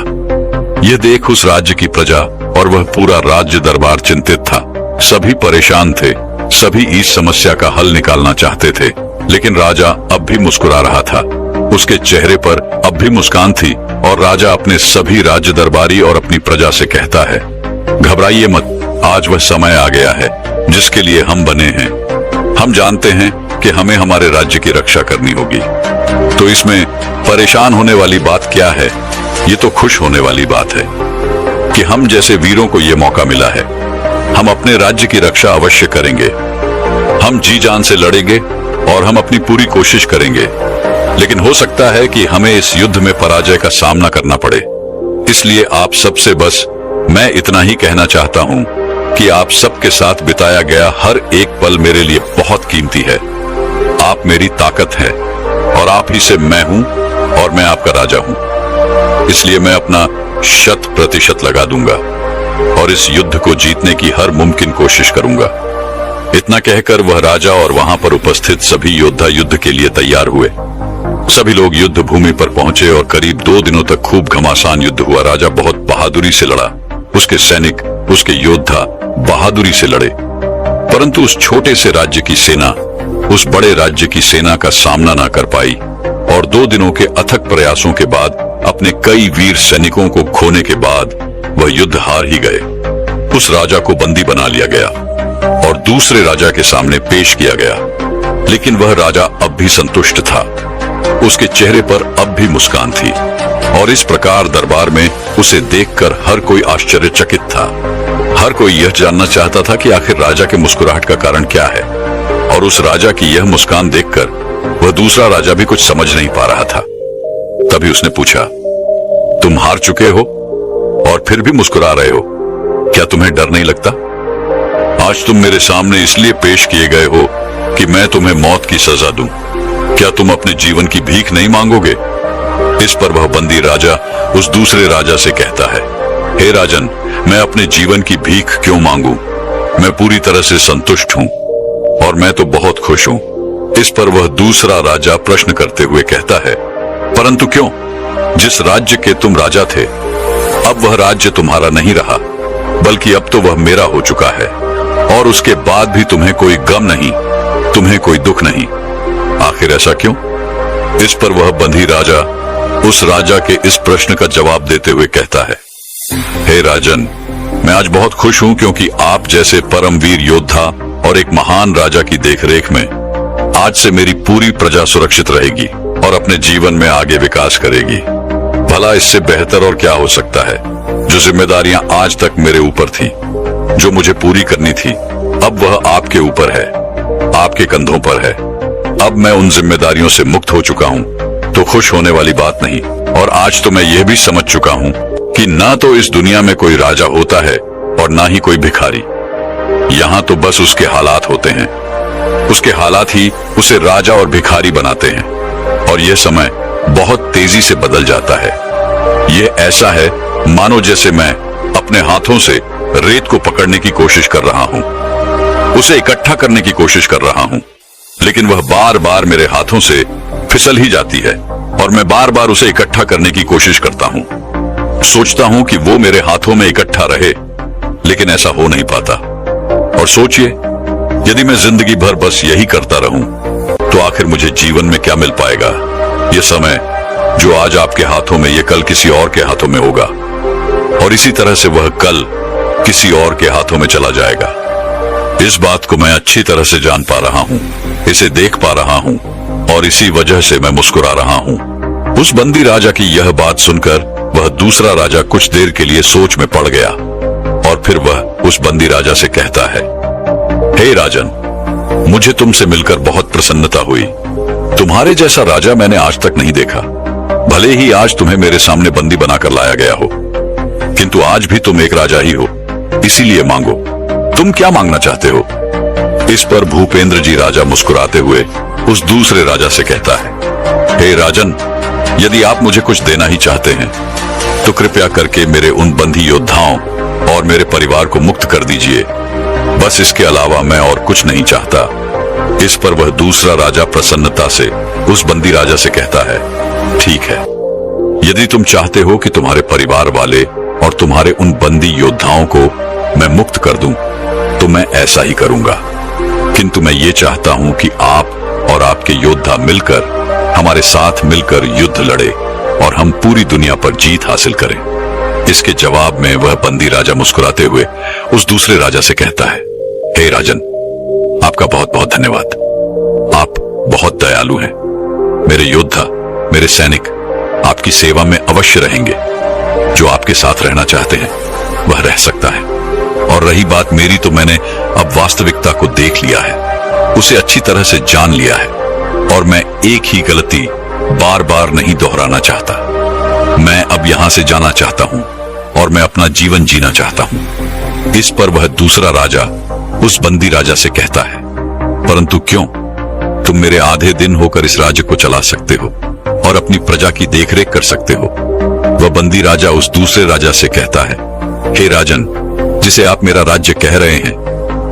यह देख उस राज्य की प्रजा और वह पूरा राज्य दरबार चिंतित था। सभी परेशान थे, सभी इस समस्या का हल निकालना चाहते थे, लेकिन राजा अब भी मुस्कुरा रहा था। उसके चेहरे पर अब भी मुस्कान थी, और राजा अपने सभी राज्य दरबारी और अपनी प्रजा से कहता है, घबराइए मत, आज वह समय आ गया है जिसके लिए हम बने हैं। हम जानते हैं कि हमें हमारे राज्य की रक्षा करनी होगी, तो इसमें परेशान होने वाली बात क्या है? ये तो खुश होने वाली बात है कि हम जैसे वीरों को ये मौका मिला है। हम अपने राज्य की रक्षा अवश्य करेंगे। हम जी जान से लड़ेंगे और हम अपनी पूरी कोशिश करेंगे, लेकिन हो सकता है कि हमें इस युद्ध में पराजय का सामना करना पड़े। इसलिए आप सबसे बस मैं इतना ही कहना चाहता हूं कि आप सबके साथ बिताया गया हर एक पल मेरे लिए बहुत कीमती है। आप मेरी ताकत है और आप ही से मैं हूं और मैं आपका राजा हूं। इसलिए मैं अपना 100% लगा दूंगा और इस युद्ध को जीतने की हर मुमकिन कोशिश करूंगा। इतना कहकर वह राजा और वहां पर उपस्थित सभी योद्धा युद्ध के लिए तैयार हुए। सभी लोग युद्ध भूमि पर पहुंचे और करीब 2 दिनों तक खूब घमासान युद्ध हुआ। राजा बहुत बहादुरी से लड़ा, उसके सैनिक, उसके योद्धा बहादुरी से लड़े, परंतु उस छोटे से राज्य की सेना उस बड़े राज्य की सेना का सामना ना कर पाई और 2 दिनों के अथक प्रयासों के बाद, अपने कई वीर सैनिकों को खोने के बाद वह युद्ध हार ही गए। उस राजा को बंदी बना लिया गया और दूसरे राजा के सामने पेश किया गया, लेकिन वह राजा अब भी संतुष्ट था। उसके चेहरे पर अब भी मुस्कान थी और इस प्रकार दरबार में उसे देखकर हर कोई आश्चर्यचकित था। हर कोई यह जानना चाहता था कि आखिर राजा के मुस्कुराहट का कारण क्या है, और उस राजा की यह मुस्कान देखकर वह दूसरा राजा भी कुछ समझ नहीं पा रहा था। तभी उसने पूछा, तुम हार चुके हो और फिर भी मुस्कुरा रहे हो, क्या तुम्हें डर नहीं लगता? आज तुम मेरे सामने इसलिए पेश किए गए हो कि मैं तुम्हें मौत की सजा दूं। क्या तुम अपने जीवन की भीख नहीं मांगोगे? इस पर वह बंदी राजा उस दूसरे राजा से कहता है, हे राजन, मैं अपने जीवन की भीख क्यों मांगूं? मैं पूरी तरह से संतुष्ट हूं और मैं तो बहुत खुश हूं। इस पर वह दूसरा राजा प्रश्न करते हुए कहता है, परंतु क्यों? जिस राज्य के तुम राजा थे, अब वह राज्य तुम्हारा नहीं रहा, बल्कि अब तो वह मेरा हो चुका है, और उसके बाद भी तुम्हें कोई गम नहीं, तुम्हें कोई दुख नहीं। आखिर ऐसा क्यों? इस पर वह बंदी राजा उस राजा के इस प्रश्न का जवाब देते हुए कहता है, हे राजन, मैं आज बहुत खुश हूं क्योंकि आप जैसे परमवीर योद्धा और एक महान राजा की देखरेख में आज से मेरी पूरी प्रजा सुरक्षित रहेगी और अपने जीवन में आगे विकास करेगी। भला इससे बेहतर और क्या हो सकता है? जो जिम्मेदारियां आज तक मेरे ऊपर थी, जो मुझे पूरी करनी थी, अब वह आपके ऊपर है, आपके कंधों पर है। अब मैं उन जिम्मेदारियों से मुक्त हो चुका हूं, तो खुश होने वाली बात नहीं। और आज तो मैं यह भी समझ चुका हूं कि ना तो इस दुनिया में कोई राजा होता है और ना ही कोई भिखारी। यहाँ तो बस उसके हालात होते हैं। उसके हालात ही उसे राजा और भिखारी बनाते हैं, और यह समय बहुत तेजी से बदल जाता है। यह ऐसा है मानो जैसे मैं अपने हाथों से रेत को पकड़ने की कोशिश कर रहा हूं, उसे इकट्ठा करने की कोशिश कर रहा हूं, लेकिन वह बार बार मेरे हाथों से फिसल ही जाती है और मैं बार बार उसे इकट्ठा करने की कोशिश करता हूं। सोचता हूं कि वो मेरे हाथों में इकट्ठा रहे, लेकिन ऐसा हो नहीं पाता। और सोचिए, यदि मैं जिंदगी भर बस यही करता रहूं, तो आखिर मुझे जीवन में क्या मिल पाएगा? यह समय जो आज आपके हाथों में, यह कल किसी और के हाथों में होगा, और इसी तरह से वह कल किसी और के हाथों में चला जाएगा। इस बात को मैं अच्छी तरह से जान पा रहा हूं, इसे देख पा रहा हूं, और इसी वजह से मैं मुस्कुरा रहा हूं। उस बंदी राजा की यह बात सुनकर वह दूसरा राजा कुछ देर के लिए सोच में पड़ गया, और फिर वह उस बंदी राजा से कहता है, हे राजन, मुझे तुमसे मिलकर बहुत प्रसन्नता हुई। तुम्हारे जैसा राजा मैंने आज तक नहीं देखा। भले ही आज तुम्हें मेरे सामने बंदी बनाकर लाया गया हो, किंतु आज भी तुम एक राजा ही हो, इसीलिए मांगो। तुम क्या मांगना चाहते हो? इस पर भूपेंद्र जी राजा मुस्कुराते हुए उस दूसरे राजा से कहता है, हे राजन, यदि आप मुझे कुछ देना ही चाहते हैं, तो कृपया करके मेरे उन बंदी योद्धाओं और मेरे परिवार को मुक्त कर दीजिए। बस इसके अलावा मैं और कुछ नहीं चाहता। इस पर वह दूसरा राजा प्रसन्नता से उस बंदी राजा से कहता है, ठीक है, यदि तुम चाहते हो कि तुम्हारे परिवार वाले और तुम्हारे उन बंदी योद्धाओं को मैं मुक्त कर दूं, तो मैं ऐसा ही करूंगा। किंतु मैं ये चाहता हूं कि आप और आपके योद्धा मिलकर हमारे साथ मिलकर युद्ध लड़े और हम पूरी दुनिया पर जीत हासिल करें। इसके जवाब में वह बंदी राजा मुस्कुराते हुए उस दूसरे राजा से कहता है, हे राजन, आपका बहुत बहुत धन्यवाद। आप बहुत दयालु हैं। मेरे योद्धा, मेरे सैनिक आपकी सेवा में अवश्य रहेंगे। जो आपके साथ रहना चाहते हैं वह रह सकता है। और रही बात मेरी, तो मैंने अब वास्तविकता को देख लिया है। उसे अच्छी तरह से जान लिया है और मैं एक ही गलती बार बार नहीं दोहराना चाहता। मैं अब यहां से जाना चाहता हूं और मैं अपना जीवन जीना चाहता हूं। इस पर वह दूसरा राजा उस बंदी राजा से कहता है, परंतु क्यों? तुम मेरे आधे दिन होकर इस राज्य को चला सकते हो और अपनी प्रजा की देखरेख कर सकते हो। वह बंदी राजा उस दूसरे राजा से कहता है, हे राजन, जिसे आप मेरा राज्य कह रहे हैं,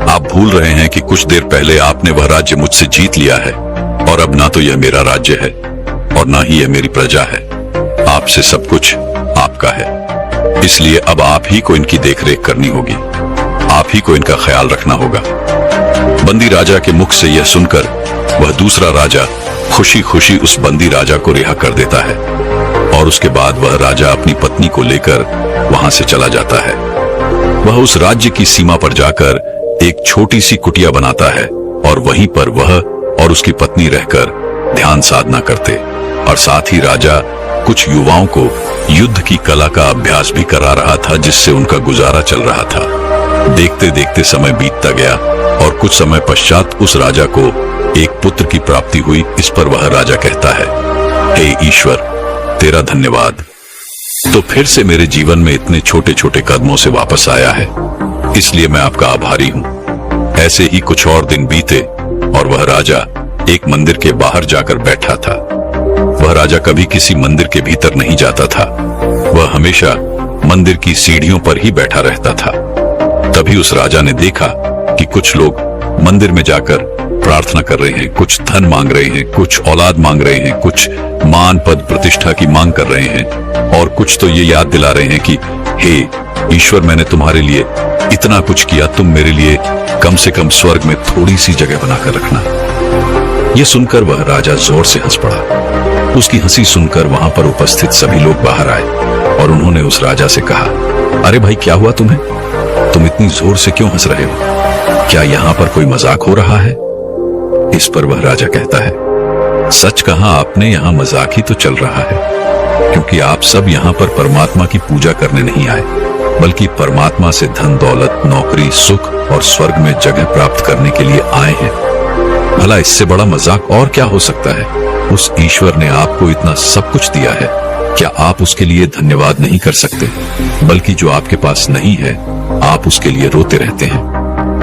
आप भूल रहे हैं कि कुछ देर पहले आपने वह राज्य मुझसे जीत लिया है और अब ना तो यह मेरा राज्य है और ना ही यह मेरी प्रजा है। आपसे सब कुछ आपका है, इसलिए अब आप ही को इनकी देखरेख करनी होगी, आप ही को इनका ख्याल रखना होगा। बंदी राजा के मुख से यह सुनकर वह दूसरा राजा खुशी खुशी उस बंदी राजा को रिहा कर देता है और उसके बाद वह राजा अपनी पत्नी को लेकर वहां से चला जाता है। वह उस राज्य की सीमा पर जाकर एक छोटी सी कुटिया बनाता है और वहीं पर वह और उसकी पत्नी रहकर ध्यान साधना करते और साथ ही राजा कुछ युवाओं को युद्ध की कला का अभ्यास भी करा रहा था, जिससे उनका गुजारा चल रहा था। देखते देखते समय बीतता गया और कुछ समय पश्चात उस राजा को एक पुत्र की प्राप्ति हुई। इस पर वह राजा कहता है, हे ईश्वर, तेरा धन्यवाद, तो फिर से मेरे जीवन में इतने छोटे छोटे कदमों से वापस आया है, इसलिए मैं आपका आभारी हूं। ऐसे ही कुछ और दिन बीते और वह राजा एक मंदिर के बाहर जाकर बैठा था। वह राजा कभी किसी मंदिर के भीतर नहीं जाता था, वह हमेशा मंदिर की सीढ़ियों पर ही बैठा रहता था। तभी उस राजा ने देखा कि कुछ लोग मंदिर में जाकर प्रार्थना कर रहे हैं, कुछ धन मांग रहे हैं, कुछ औलाद मांग रहे हैं, कुछ मान पद प्रतिष्ठा की मांग कर रहे हैं और कुछ तो ये याद दिला रहे हैं कि हे ईश्वर, मैंने तुम्हारे लिए इतना कुछ किया, तुम मेरे लिए कम से कम स्वर्ग में थोड़ी सी जगह बनाकर रखना। यह सुनकर वह राजा जोर से हंस पड़ा। उसकी हंसी सुनकर वहां पर उपस्थित सभी लोग बाहर आए और उन्होंने उस राजा से कहा, अरे भाई, क्या हुआ तुम्हें? तुम इतनी जोर से क्यों हंस रहे हो? क्या यहाँ पर कोई मजाक हो रहा है? इस पर वह राजा कहता है, सच कहा आपने, यहाँ मजाक ही तो चल रहा है, क्योंकि आप सब यहाँ पर परमात्मा की पूजा करने नहीं आए, बल्कि परमात्मा से धन दौलत, नौकरी, सुख और स्वर्ग में जगह प्राप्त करने के लिए आए हैं। भला इससे बड़ा मजाक और क्या हो सकता है? उस ईश्वर ने आपको इतना सब कुछ दिया है, क्या आप उसके लिए धन्यवाद नहीं कर सकते? बल्कि जो आपके पास नहीं है, आप उसके लिए रोते रहते हैं।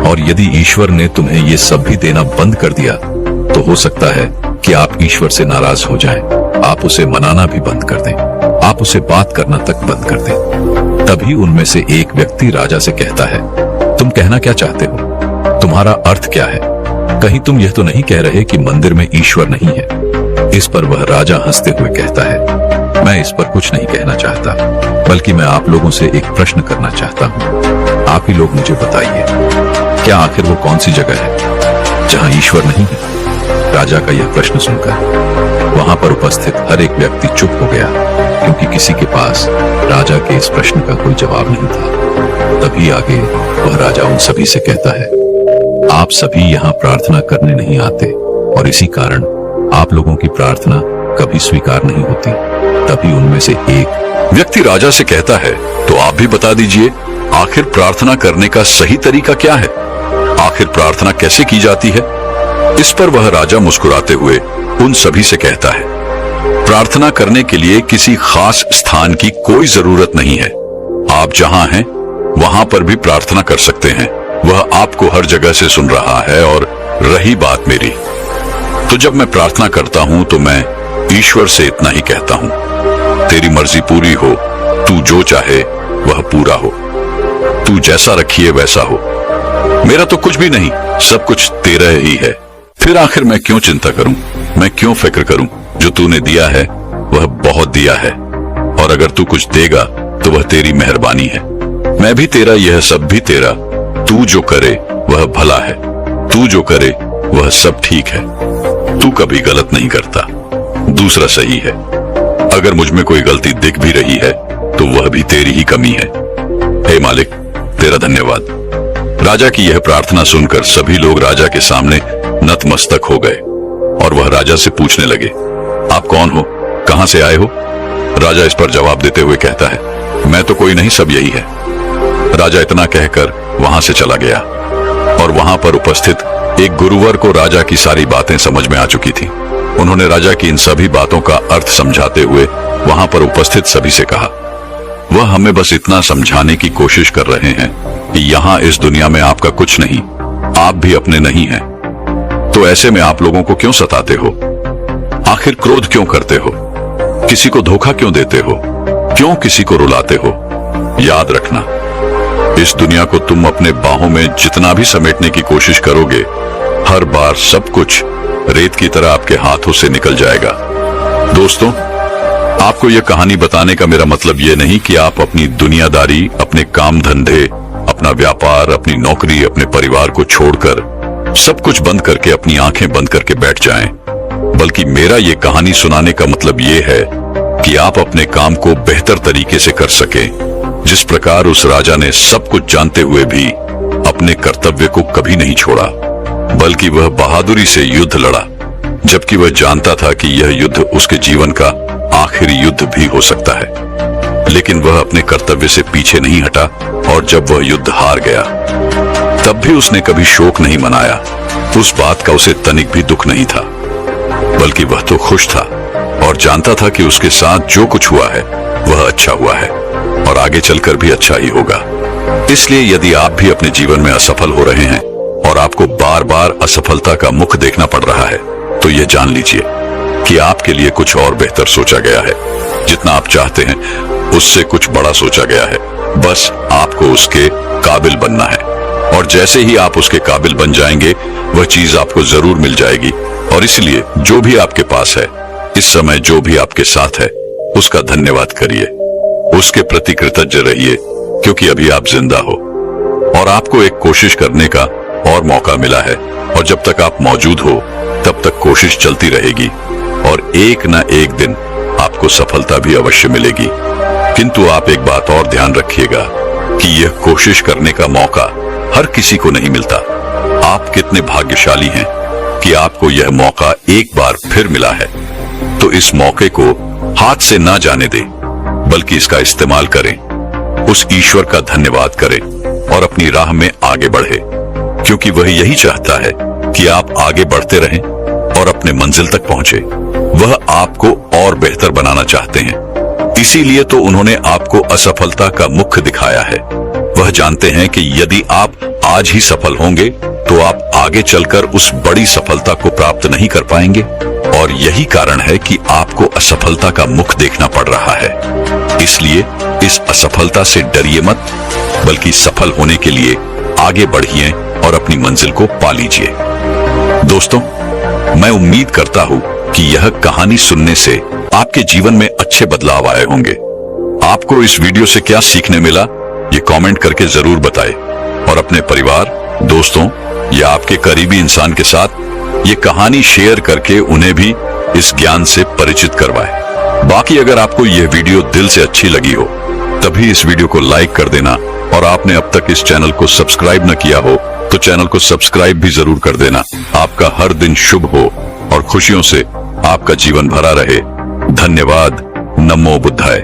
और यदि ईश्वर ने तुम्हें ये सब भी देना बंद कर दिया, तो हो सकता है कि आप ईश्वर से नाराज हो जाएं, आप उसे मनाना भी बंद कर दें, आप उसे बात करना तक बंद कर दें। तभी उनमें से एक व्यक्ति राजा से कहता है, तुम कहना क्या चाहते हो? तुम्हारा अर्थ क्या है? कहीं तुम यह तो नहीं कह रहे कि मंदिर में ईश्वर नहीं है? इस पर वह राजा हंसते हुए कहता है, मैं इस पर कुछ नहीं कहना चाहता, बल्कि मैं आप लोगों से एक प्रश्न करना चाहता हूँ। आप ही लोग मुझे बताइए, क्या आखिर वो कौन सी जगह है जहाँ ईश्वर नहीं है? राजा का यह प्रश्न सुनकर वहां पर उपस्थित हर एक व्यक्ति चुप हो गया, क्योंकि किसी के पास राजा के इस प्रश्न का कोई जवाब नहीं था। तभी आगे वह राजा उन सभी से कहता है, आप सभी यहाँ प्रार्थना करने नहीं आते और इसी कारण आप लोगों की प्रार्थना कभी स्वीकार नहीं होती। तभी उनमें से एक व्यक्ति राजा से कहता है, तो आप भी बता दीजिए, आखिर प्रार्थना करने का सही तरीका क्या है? आखिर प्रार्थना कैसे की जाती है? इस पर वह राजा मुस्कुराते हुए उन सभी से कहता है, प्रार्थना करने के लिए किसी खास स्थान की कोई जरूरत नहीं है। आप जहां हैं वहां पर भी प्रार्थना कर सकते हैं, वह आपको हर जगह से सुन रहा है। और रही बात मेरी, तो जब मैं प्रार्थना करता हूं तो मैं ईश्वर से इतना ही कहता हूं, तेरी मर्जी पूरी हो, तू जो चाहे वह पूरा हो, तू जैसा रखिए वैसा हो, मेरा तो कुछ भी नहीं, सब कुछ तेरा ही है। फिर आखिर मैं क्यों चिंता करूं, मैं क्यों फिक्र करूं? जो तूने दिया है वह बहुत दिया है, और अगर तू कुछ देगा तो वह तेरी मेहरबानी है। मैं भी तेरा, यह सब भी तेरा। तू जो करे वह भला है, तू जो करे वह सब ठीक है, तू कभी गलत नहीं करता, दूसरा सही है। अगर मुझ में कोई गलती दिख भी रही है तो वह भी तेरी ही कमी है। हे मालिक, तेरा धन्यवाद। राजा की यह प्रार्थना सुनकर सभी लोग राजा के सामने नतमस्तक हो गए और वह राजा से पूछने लगे, आप कौन हो, कहां से आए हो? राजा इस पर जवाब देते हुए कहता है, मैं तो कोई नहीं, सब यही है। राजा इतना कहकर वहां से चला गया और वहां पर उपस्थित एक गुरुवर को राजा की सारी बातें समझ में आ चुकी थी। उन्होंने राजा की इन सभी बातों का अर्थ समझाते हुए वहां पर उपस्थित सभी से कहा, वह हमें बस इतना समझाने की कोशिश कर रहे हैं कि यहाँ इस दुनिया में आपका कुछ नहीं, आप भी अपने नहीं हैं। तो ऐसे में आप लोगों को क्यों सताते हो? आखिर क्रोध क्यों करते हो? किसी को धोखा क्यों देते हो? क्यों किसी को रुलाते हो? याद रखना, इस दुनिया को तुम अपने बाहों में जितना भी समेटने की कोशिश करोगे, हर बार सब कुछ रेत की तरह आपके हाथों से निकल जाएगा। दोस्तों, आपको यह कहानी बताने का मेरा मतलब यह नहीं कि आप अपनी दुनियादारी, अपने काम धंधे, अपना व्यापार, अपनी नौकरी, अपने परिवार को छोड़कर सब कुछ बंद करके अपनी आंखें बंद करके बैठ जाएं। बल्कि मेरा ये कहानी सुनाने का मतलब ये है कि आप अपने काम को बेहतर तरीके से कर सकें, जिस प्रकार उस राजा ने सब कुछ जानते हुए भी अपने कर्तव्य को कभी नहीं छोड़ा, बल्कि वह बहादुरी से युद्ध लड़ा, जबकि वह जानता था कि यह युद्ध उसके जीवन का आखिरी युद्ध भी हो सकता है। लेकिन वह अपने कर्तव्य से पीछे नहीं हटा और जब वह युद्ध हार गया तब भी उसने कभी शोक नहीं मनाया। उस बात का उसे तनिक भी दुख नहीं था, बल्कि वह तो खुश था और जानता था कि उसके साथ जो कुछ हुआ है वह अच्छा हुआ है और आगे चलकर भी अच्छा ही होगा। इसलिए यदि आप भी अपने जीवन में असफल हो रहे हैं और आपको बार बार असफलता का मुख देखना पड़ रहा है, तो यह जान लीजिए कि आपके लिए कुछ और बेहतर सोचा गया है। जितना आप चाहते हैं उससे कुछ बड़ा सोचा गया है, बस आपको उसके काबिल बनना है। और जैसे ही आप उसके काबिल बन जाएंगे, वह चीज आपको जरूर मिल जाएगी। और इसलिए जो भी आपके पास है, इस समय जो भी आपके साथ है, उसका धन्यवाद करिए, उसके प्रति कृतज्ञ रहिए, क्योंकि अभी आप जिंदा हो और आपको एक कोशिश करने का और मौका मिला है। और जब तक आप मौजूद हो तब तक कोशिश चलती रहेगी और एक न एक दिन आपको सफलता भी अवश्य मिलेगी। किंतु आप एक बात और ध्यान रखिएगा कि यह कोशिश करने का मौका हर किसी को नहीं मिलता। आप कितने भाग्यशाली हैं कि आपको यह मौका एक बार फिर मिला है। तो इस मौके को हाथ से ना जाने दें, बल्कि इसका इस्तेमाल करें, उस ईश्वर का धन्यवाद करें और अपनी राह में आगे बढ़े, क्योंकि वह यही चाहता है कि आप आगे बढ़ते रहें और अपने मंजिल तक पहुंचे। वह आपको और बेहतर बनाना चाहते हैं, इसीलिए तो उन्होंने आपको असफलता का मुख दिखाया है। वह जानते हैं कि यदि आप आज ही सफल होंगे तो आप आगे चलकर उस बड़ी सफलता को प्राप्त नहीं कर पाएंगे। और यही कारण है कि आपको असफलता का मुख देखना पड़ रहा है। इसलिए इस असफलता से डरिए मत, बल्कि सफल होने के लिए आगे बढ़िए और अपनी मंजिल को पा लीजिए। दोस्तों, मैं उम्मीद करता हूं कि यह कहानी सुनने से आपके जीवन में अच्छे बदलाव आए होंगे। आपको इस वीडियो से क्या सीखने मिला, ये कमेंट करके जरूर बताएं और अपने परिवार, दोस्तों या आपके करीबी इंसान के साथ ये कहानी शेयर करके उन्हें भी इस ज्ञान से परिचित करवाएं। बाकी अगर आपको यह वीडियो दिल से अच्छी लगी हो, तभी इस वीडियो को लाइक कर देना और आपने अब तक इस चैनल को सब्सक्राइब न किया हो तो चैनल को सब्सक्राइब भी जरूर कर देना। आपका हर दिन शुभ हो और खुशियों से आपका जीवन भरा रहे। धन्यवाद। नमो बुद्धाय।